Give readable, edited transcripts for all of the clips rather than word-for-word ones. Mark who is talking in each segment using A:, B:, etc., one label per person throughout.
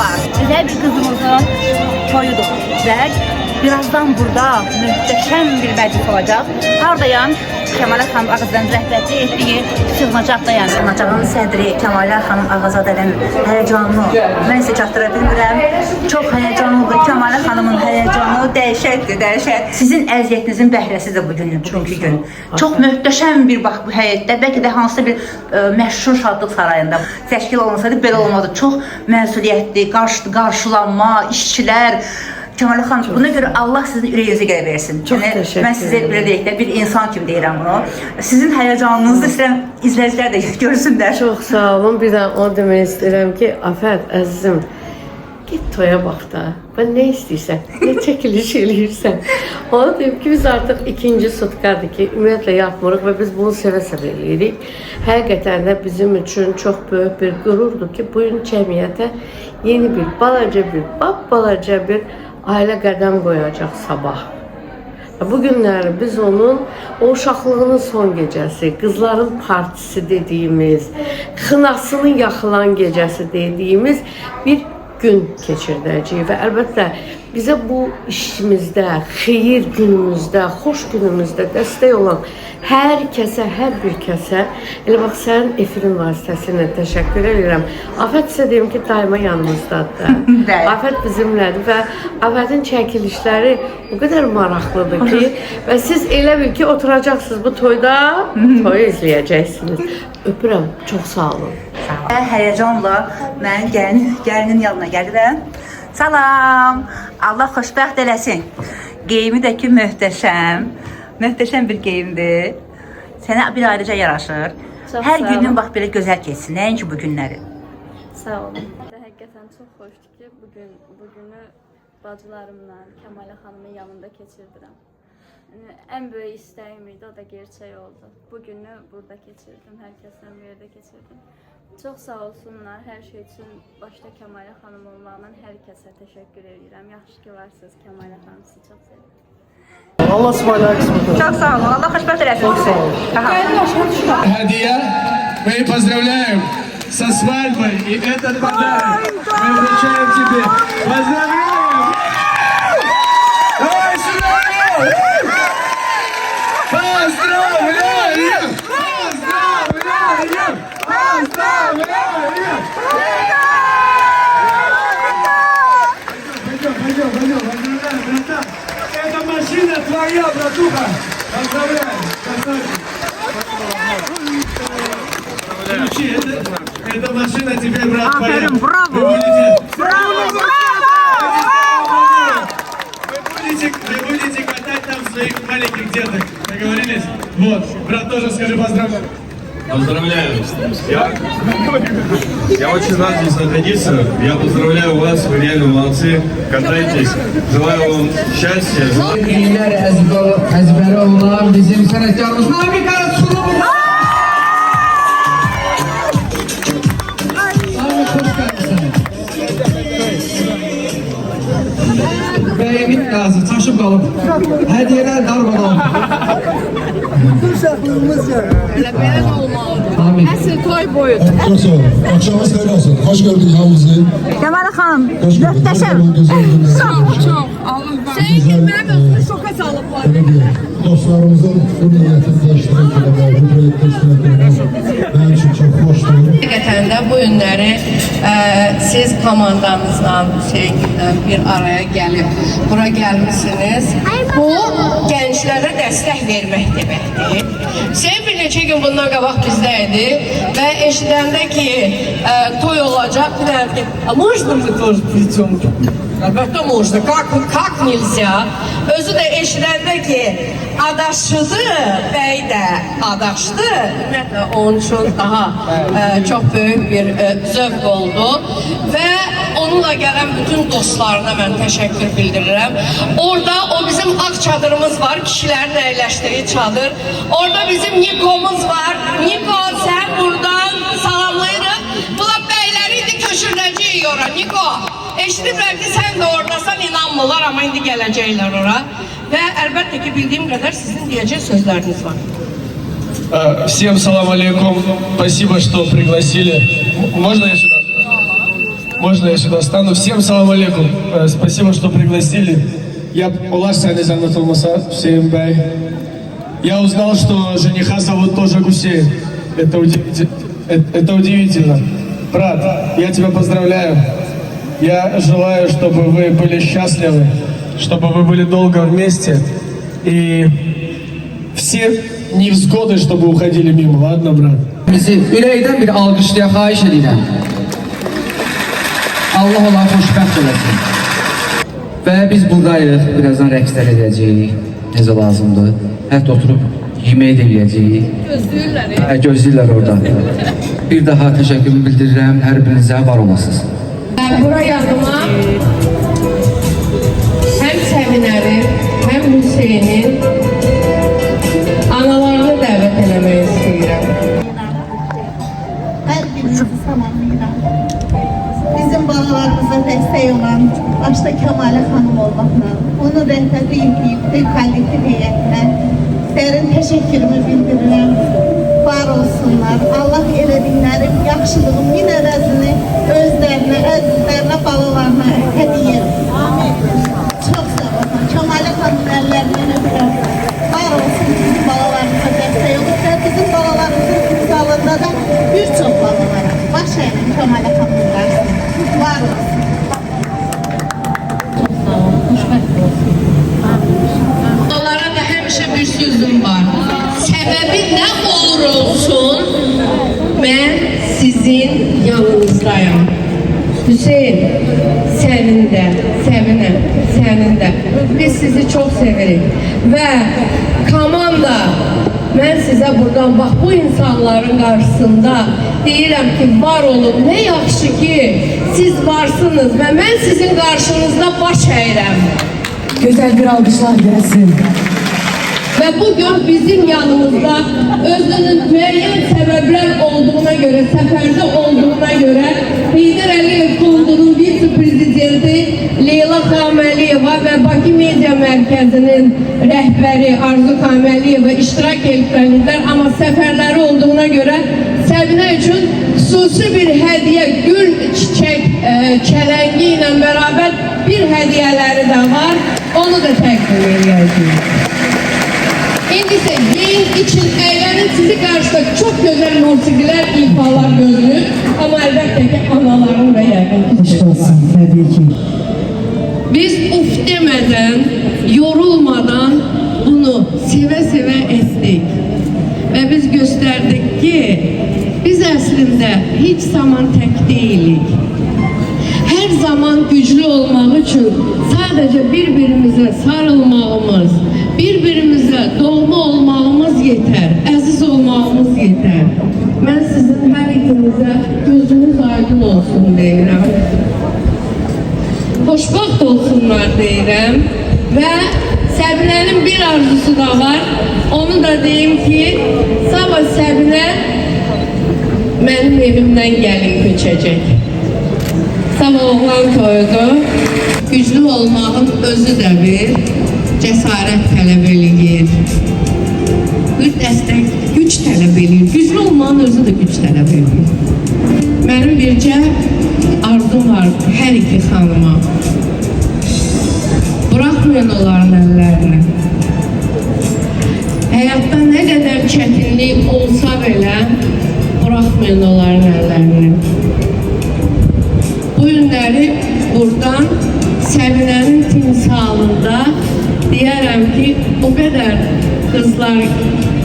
A: var. Güzel bir kızımızın toyudur. Ve birazdan burada muhteşem bir məclis olacaq. Hardayam? Kəmalə xanım Ağazadənin rəhbərlik etdiyi sığınacaqdayam. Sığınacağın sədri Kəmalə xanım Ağazadənin həyəcanını mən sizə çatdıra bilmirəm. Çox həyəcanlıdır. Kəmalə xanımın həyəcanı dəhşətdir, dəhşət. Sizin əziyyətinizin bəhrəsidir bugünkü gün. Çox möhtəşəm bir bax bu həyətdə, bəlkə də hansısa bir məşhur şadlıq sarayında təşkil olunsaydı belə olmadı. Çox məsuliyyətli, qarşılanma, işçilər. Kəmalə xanım, buna görə Allah sizin ürəyinizi qələ versin.
B: Çox təşəkkür
A: mən sizə belə deyək də bir insan kimi deyirəm bunu. Sizin həyəcanınızı istəyirəm izləyicilər də görsünlər.
B: Çox sağ olun. Bir də onu demək istəyirəm ki, Afət, əzizim, git toya bax da. Ben ne istəyirsən, ne çəkiliş eləyirsən. Onu deyim ki, biz artıq ikinci sutkadır ki, ümumiyyətlə yatmırıq və biz bunu sevə-sevə eləyirik. Həqiqətən də bizim üçün çox böyük bir qürurdur ki, bu gün cəmiyyətə yeni bir, balaca bir ailə qədəm qoyacaq sabah. Bu günləri biz onun o uşaqlığının son gecəsi, qızların partisi dediyimiz, xınasını yaxılan gecəsi dediyimiz bir gün keçirdəcəyik və əlbəttə bizə bu işimizdə, xeyir günümüzdə, xoş günümüzdə dəstək olan hər kəsə, hər bir kəsə, elə bax sənin efirin vasitəsilə təşəkkür edirəm. Afət sizə deyim ki, daima yanımızdadır. Afət bizimlədir və Afətin çəkilişləri o qədər maraqlıdır ki, və siz elə bil ki, oturacaqsınız bu toyda, toyu izləyəcəksiniz. Öpürəm, çox sağ olun.
A: Həyəcanla mən gəlinin yanına gəlirəm. Salam, Allah xoşbəxt eləsin. Geyimi də ki möhtəşəm, möhtəşəm bir geyimdir. Sənə bir ayrıca yaraşır. Hər günün bax belə gözəl keçsin, nəinki bu günləri.
C: Sağ olun. Həqiqətən çox xoşdur ki, bugünü bacılarımla, Kəmalə xanımın yanında keçirdirəm. Ən böyük istəyim idi, o da gerçək oldu. Bugünü burada keçirdim, hər kəslə bir yerdə keçirdim. Çox sağ olsunlar, hər şey üçün başda Kəmalə xanım olmaqla hər kəsə təşəkkür edirəm. Yaxşı ki varsınız, Kəmalə xanım, sizi çox sevirəm.
D: Allah subhanahu wa.
A: Çok sağ olun, Allah xoşbəxt eləsin. Çok sağ olun.
D: Hadiya, мы поздравляем со свадьбой, и этот подарок мы вручаем тебе. Поздравляем! Давай сюда! Поздравляем! Поздравляем! Поздравляем! Пойдем, поздравляем, братан! Эта машина твоя, братуха! Поздравляем! Ключи, эта машина тебе, брат, твоя!
A: Браво! Браво!
D: Вы будете катать там своих маленьких деток. Договорились? Вот, брат тоже скажи поздравляю.
E: Поздравляю. Я очень рад здесь находиться. Я поздравляю вас, вы реально молодцы. Катайтесь. Желаю вам счастья.
F: İyiler ezberi olan bizim sanatçılarımız Nami Karasun'u Beyimit lazım, taşıp kalıp. Hediyeler darmadan.
G: Uşaqlığımız var.
C: Belə olmalıdır.
F: Amin.
C: Əsl toy boyu.
G: Çok sağ olun. Akşamınız hayırlı olsun. Hoş gördük hamınızı.
A: Kəmalə xanım,
G: Hoş gördük.
A: möhtəşəm.
C: Çox. Allah Senin kimi mənim özümü şoka salıblar.
G: Dostlarımızın bu niyyətində iştirak edəmək, bu proyektdə iştirak etmək mənim üçün çox xoşdur.
H: Həqiqətən də bu günləri siz komandanızla, Hüseynlə bir araya gəlib bura gəlmişsiniz. Bu gənclərə dəstək vermək deməkdir. Hüseyn bir neçə gün bundan qabaq bizdə idi və eşidəndə ki toy olacaq, deyirəm ki, можно мы тоже придем? Əlbəttə можно, как nельзя? Özü də eşidəndə ki, adaşıdır, bəy də adaşdı. Ümumiyyətlə, onun üçün daha çox böyük bir zövq oldu. Və onunla gələn bütün dostlarına mən təşəkkür bildirirəm. Orada o bizim ağ çadırımız var, kişilərin əyləşdiyi çadır. Orada bizim Niko'muz var. Niko, sən buradan salamlayırıq. Bula bəyləri indi köşürləcəyik ora, Niko. Eşidiblər ki, sən də oradasan, inanmırlar, amma indi gələcəklər ora. Və əlbəttə ki, bildiyim qədər sizin deyəcək sözləriniz var.
D: Всем салам алейкум. Спасибо, что пригласили. Можно я сюда? Можно я сюда стану? Всем салам алейкум. Спасибо, что пригласили. Я Я узнал, что жениха зовут тоже Гусейн. Это удивительно. Брат, я тебя поздравляю. Я желаю, чтобы вы были счастливы, чтобы вы были долго вместе. И все невзгоды, чтобы уходили мимо. Ладно, брат?
F: Bizi ürəkdən bir alqışlaya xahiş edirəm. Allah onları xoşbəxt eləsin. Və biz buradayıq, birazdan rəqslər edəcəyik, necə lazımdır. Hətta oturub yemək də eləyəcəyik. Gözləyirlər. Gözləyirlər orada. Bir daha təşəkkür bildirirəm, hər birinizə var olasınız.
H: Bura yanıma həm Səminənin, həm Hüseynin analarını dəvət eləmək istəyirəm.
I: Hər birinizi salamlayıram. Bizim balalarımıza dəstək olan başta Kəmalə xanım olmaqla, onun rəhbəri edib, kollektiv heyətinə dərin təşəkkürümü bildirirəm. Var olsunlar. Allah elədiklərim, yaxşılığım min əvəzini özlərinə, əzizlərinə, balalarına hədiyyə etsin. Amin. Çox sağ olun. Kəmalə xanım əllərindən öpürəm. Var olsun bizim balalarımıza dəstək olub və bizim balalarımızın imzalında da bir çox balalara. Baş əyinin Kəmalə xanım qarşısında. Var olsun.
H: Onlara da həmişə bir sözüm var. Səbəbi nə olur olsun, mən sizin yanınızdayım. Hüseyin, sənin də, Səminə, sənin də. Biz sizi çox sevirik. Və komanda, mən sizə buradan bax bu insanların qarşısında deyirəm ki, var olun. Nə yaxşı ki, siz varsınız və mən sizin qarşınızda baş əyirəm.
F: Gözəl bir alqışlar gəlsin.
H: Ve bugün bizim yanımızda özünün müəyyən səbəblər olduğuna göre, seferde olduğuna göre Heydər Əliyev Fondunun vitse-prezidenti Leyla Xaməliyeva ve Bakı Media Mərkəzinin rəhbəri Arzu Xaməliyeva iştirak etmelidirler. Ama seferleri olduğuna göre Səbinə üçün xüsusi bir hediye, gül çiçek çelengi ile beraber bir hediyeleri de var. Onu da təqdim edəcəyik. İndi ise yiyin, için, eğlenin, sizi karşıda çok güzel musikiler, ifalar görünür. Ama elbette ki anaların ve yakın.
F: Təbii ki.
H: Biz uf demeden, yorulmadan bunu seve ettik. Ve biz gösterdik ki biz aslında hiç zaman tek değilik. Her zaman güçlü olmak için sadece birbirimize sarılmağımız, birbirimize doğma olmağımız yeter, əziz olmağımız yeter. Ben sizin her ikinize gözünüz aydın olsun deyirəm. Xoşbaxt olsunlar deyirəm. Və Səbinənin bir arzusu da var. Onu da deyim ki, sabah Səbinə mənim evimdən gəlin köçəcək. Sabah oğlan toyudu. Güclü olmağın özü də bir cəsarət tələb eləyir. Bir dəstək güc tələb eləyir. Güclü olmağın özü də güc tələb eləyir. Mənim bircə arzum var hər iki xanıma. Bırakmayın onların əllərini. Həyatda nə qədər çətinlik olsa belə, bırakmayın onların əllərini. Bu günləri buradan Səbinənin timsalında deyərəm ki, o qədər qızlar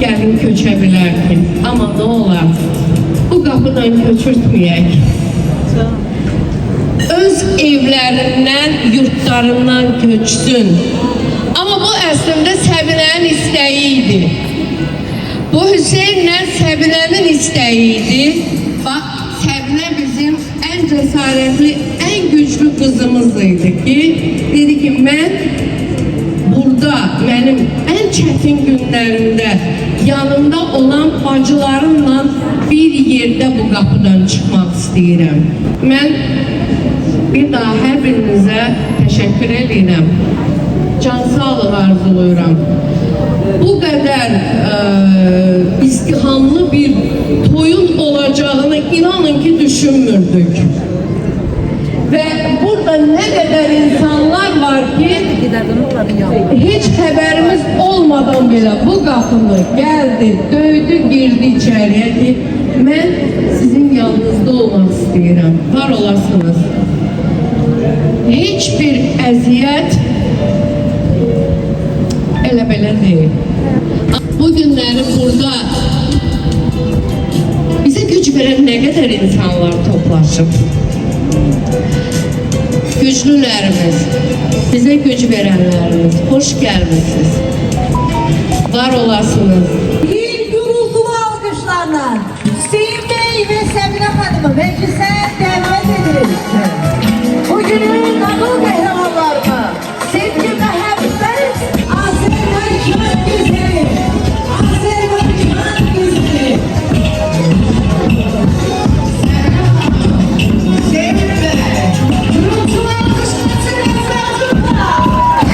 H: gəlin köçə bilər ki, amma nə olar, bu qapıdan köçürtməyək. Öz evlərindən, yurtlarından köçsün. Amma bu əslində Səbinənin istəyi idi. Bu Hüseynlə Səbinənin istəyi idi. Bax, Səbinə bizim ən cəsarətli, ən güclü qızımız idi ki, dedi ki, mən burada mənim ən çətin günlərimdə yanımda olan bacılarımla bir yerdə bu qapıdan çıxmaq istəyirəm. Mən bir daha hər birinizə təşəkkür edirəm. Can sağlıq arzuluyuram. Bu qədər izdihamlı bir toyun olacağını inanın ki düşünmürdük. ne kadar insanlar var ki hiç haberimiz olmadan bile bu kapını geldi, döydü, girdi içeriye ki ben sizin yanınızda olmak istiyorum. Var olasınız. Hiçbir əziyyət elə belə deyil. Bu günləri burada bize güç veren ne kadar insanlar toplaşıp güçlülerimiz, bize güç verenlerimiz, hoş gelmişsiniz. Var olasınız.
I: Bir gurultulu alkışlarla Hüseyin Bey ve Semine Hanım'ı meclise davet ederiz. Bugünün nağıl kahramanlarını sevgi muhabbet Azerbaycan güzeli, Azerbaycan güzeli. Semine Bey, gurultulu alkışlarsın etrafında.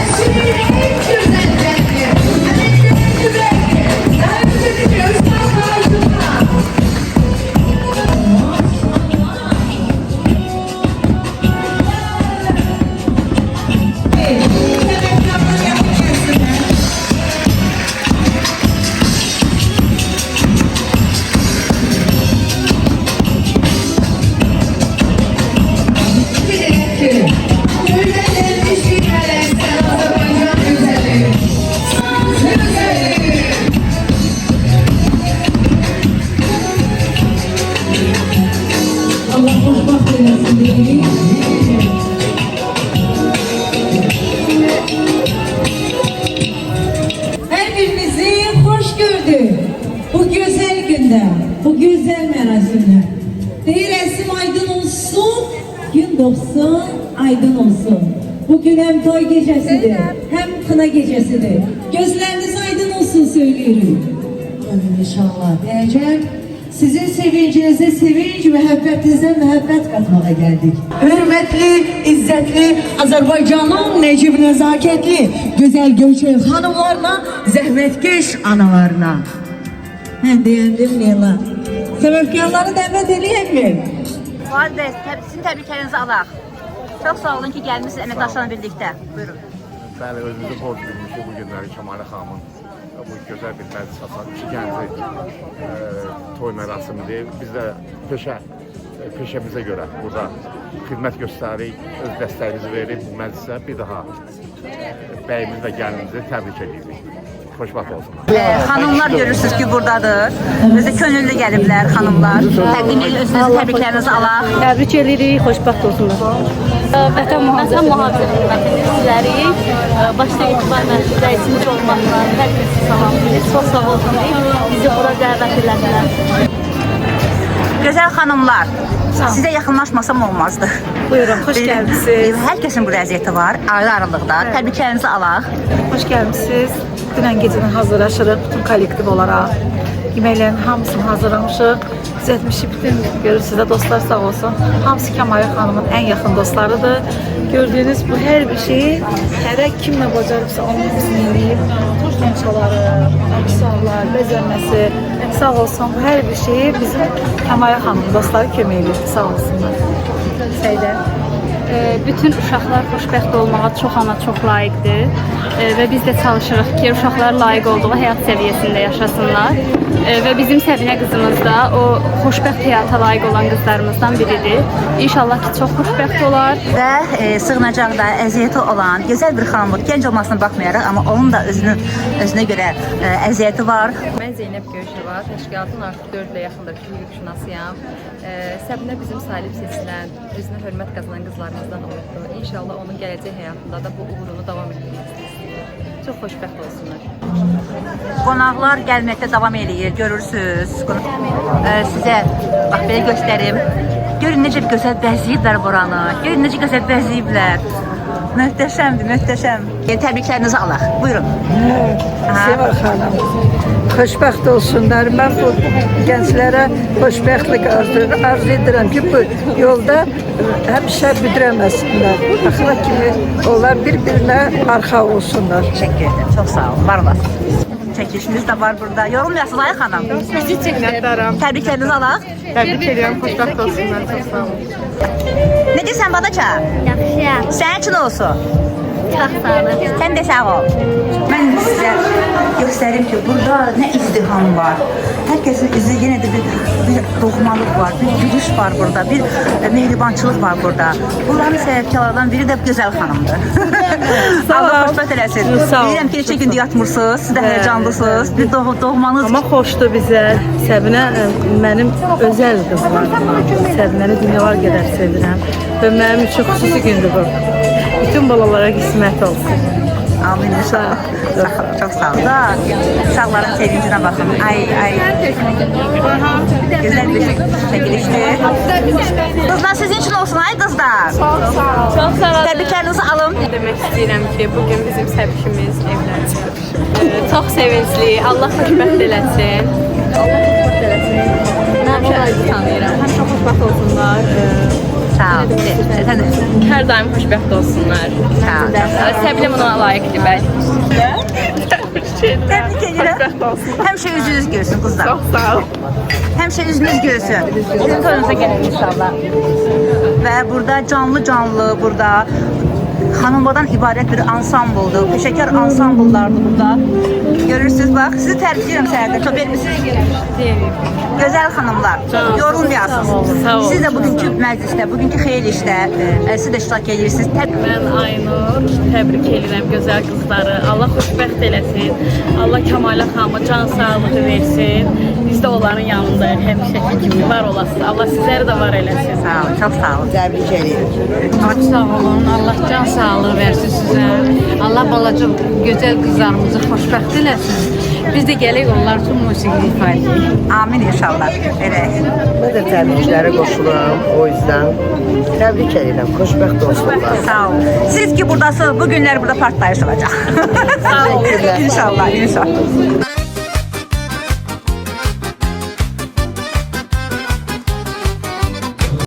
I: Eşinin en güzelleri, en güzelleri, davet ediliyoruz karşısına. Allah hoşbaht eylesin diyelim. Her birinizi hoş gördük. Bu güzel günde, bu güzel merasimde. Değil resim aydın olsun, gün doğsun, aydın olsun. Bugün hem toy gecesidir, hem kına gecesidir. Gözleriniz aydın olsun söylüyorum. Amin inşallah diyeceğim. Sizin sevincinize sevinç, mühabbetinize mühabbet katmaya geldik. Hürmetli, izzetli Azerbaycan'ın necib nezaketli, güzel Gölçev hanımlarına, zahmetkeş analarına. Ben beğendim Leyla. Sebepkarları davet edeyim mi?
A: Fuad Bey, sizin təbriklərinizi alaq. Çox sağ olun ki, gəlmişsiniz əməkdaşlarla birlikdə. Buyurun.
J: Bəli, özümüzü borc bilmişik bu günləri Kəmalə xanımın bu gözəl bir məclis açan iki gənci toy mərasimidir. Biz də peşəmizə görə burada xidmət göstəririk, öz dəstəyimizi veririk bu məclisə. Bir daha bəyimiz və gəlinimizi təbrik edirik. Xoşbaxt olsun.
A: Xanımlar görürsünüz ki, buradadır. Özü könüllü gəliblər xanımlar. Təqdim edin, özünüzün təbriklərinizi alaq.
K: Təbrik edirik, xoşbaxt olsunlar. Vətən mühafizə xidmətini sizlərik. Başda etibar məşqçisiniz olmaqla hər kəsi salamlayırıq. Çox sağ olsun deyib, bizi bura dəvət elədilər.
A: Gözəl xanımlar, sizə yaxınlaşmasam olmazdı.
K: Buyurun, xoş gəlmisiniz.
A: Hər kəsin burada əziyyəti var, ayrı aralıqda. Təbriklərinizi alaq.
K: Xoş gəlmisiniz. Dünən gecədən hazırlaşırıq bütün kollektiv olaraq. Yeməklərin hamısını hazırlamışıq. Düzəltmişik bütün görürsünüz də dostlar sağ olsun. Hamısı Kəmalə xanımın ən yaxın dostlarıdır. Gördüyünüz bu hər bir şeyi hərə kimlə bacarıbsa onun bizim eləyib. Gençaları, aksesuarlar, bəzənməsi sağ olsun. Hər bir şeyi bizim Kəmalə xanımın dostları kömək edir. Sağ olsunlar. Səydə.
C: Bütün uşaqlar xoşbəxt olmağa çox ama çox layiqdir və biz də çalışırıq ki, uşaqlar layiq olduğu həyat səviyyəsində yaşasınlar və bizim Səbinə qızımız da o xoşbəxt həyata layiq olan qızlarımızdan biridir. İnşallah ki, çox xoşbəxt olar.
A: Və sığınacaqda əziyyəti olan gözəl bir xanımdır. Gənc olmasına baxmayaraq, amma onun da özünə görə əziyyəti var.
L: Mən Zeynəb Göyşeva, təşkilatın artıq 4 ilə yaxındır ki, hüquqşünasıyam. Səbinə bizim salib seçilən, özünə hörmət qazanan qızlarımızdan olubdur. İnşallah onun gələcək həyatında da bu uğurunu davam etdirməsini istəyir. Çox xoşbəxt olsunlar.
A: Qonaqlar gəlməkdə davam eləyir, görürsünüz. Sizə bax belə göstərim. Görün necə gözəl bəzəyiblər buranı. Görün necə gözəl bəzəyiblər. Möhtəşəmdir, möhtəşəm. Təbriklərinizi alaq. Buyurun.
K: Seval xanım, xoşbəxt olsunlar. Mən bu gənclərə xoşbəxtlik arzu edirəm ki, bu yolda həmişə büdürəməsinlər. Axıra kimi onlar bir-birinə arxa olsunlar.
A: Təşəkkür edirəm, çox sağ olun, var olasınız. Çəkilişimiz də var burada. Yorulmayasınız Ay xanım.
L: Bizi çəkdirəm.
A: Təbriklərinizi alaq.
L: Təbrik edirəm, xoşbəxt olsunlar. Çox sağ olun.
A: Necəsən Badaça?
C: Yaxşıyam.
A: Sənin üçün olsun.
C: Çox sağ olun.
A: Sən də sağ ol. Mən sizə göstərim ki, burada nə izdiham var. Hər kəsin üzü yenə də bir doğmalıq var, bir gülüş var burada, bir mehribançılıq var burada. Bunların səbəbkarlardan biri də Gözəl xanımdır. Allah xoşbəxt eləsin. Bilirəm ki, neçə gündür yatmırsınız, siz də həyəcanlısınız. Bir doğmanız.
K: Amma xoşdur bizə. Səbinə mənim özəl qızlarım. Səbinəni dünyalar qədər sevirəm və mənim üçün xüsusi gündür bu. Bütün balalara qismət olsun.
A: Amin inşallah. Çok sağ olun. Uşaqların sevincine bakın. Ay. Güzel bir çekilişti. Kızlar sizin için olsun ay kızlar.
C: Çox sağ olun. Çox sağ olun.
A: Təbriklərinizi alın.
L: Demək istəyirəm ki, bugün bizim səbişimiz evlənəcək. Çox sevincli. Allah xoşbəxt eləsin. Allah xoşbəxt eləsin. Mən ailə tanıyıram. Həmişə xoşbəxt olsunlar.
A: Sağ ol.
L: Hər daim xoşbəxt olsunlar.
A: Sağ ol.
L: Səbinə buna layiqdir bəlkə.
A: Tebrik ederim. Həmişə üzünüz görsün kızlar.
L: Çox sağ ol.
A: Həmişə üzünüz görsün. Sizin toyunuza gəlin inşallah. Və burada canlı burada hanımlardan ibarət bir ansambuldur. Peşəkar ansambullardır burada. Görürsünüz bax. Sizi təbrikləyirəm səhərdə. Çox vermisiniz. Gözəl xanımlar, yorulmayasınız. Siz də bugünkü məclisdə, bugünkü xeyir işdə siz də iştirak edirsiniz.
L: Mən Aynur, təbrik edirəm gözəl qızları. Allah xoşbəxt eləsin. Allah Kəmalə xanıma can sağlığı versin. Biz də onların yanındayıq həmişəki kimi var olasınız. Allah sizləri də var eləsin.
A: Sağ olun, çox sağ olun. Təbrik edirəm.
M: Çok sağ olun. Allah can sağlığı versin sizə. Allah balaca gözəl qızlarımızı xoşbəxt eləsin. Biz də gələk onlar üçün musiqi ifa edək.
A: Amin inşallah. Evet.
N: Ben de təbriklərə qoşuluram. O yüzden təbrik edirəm. Xoşbəxt olsunlar.
A: Sağ olun. Siz ki buradasınız, bu günler burada partlayış olacak.
N: Sağ olun.
A: İnşallah.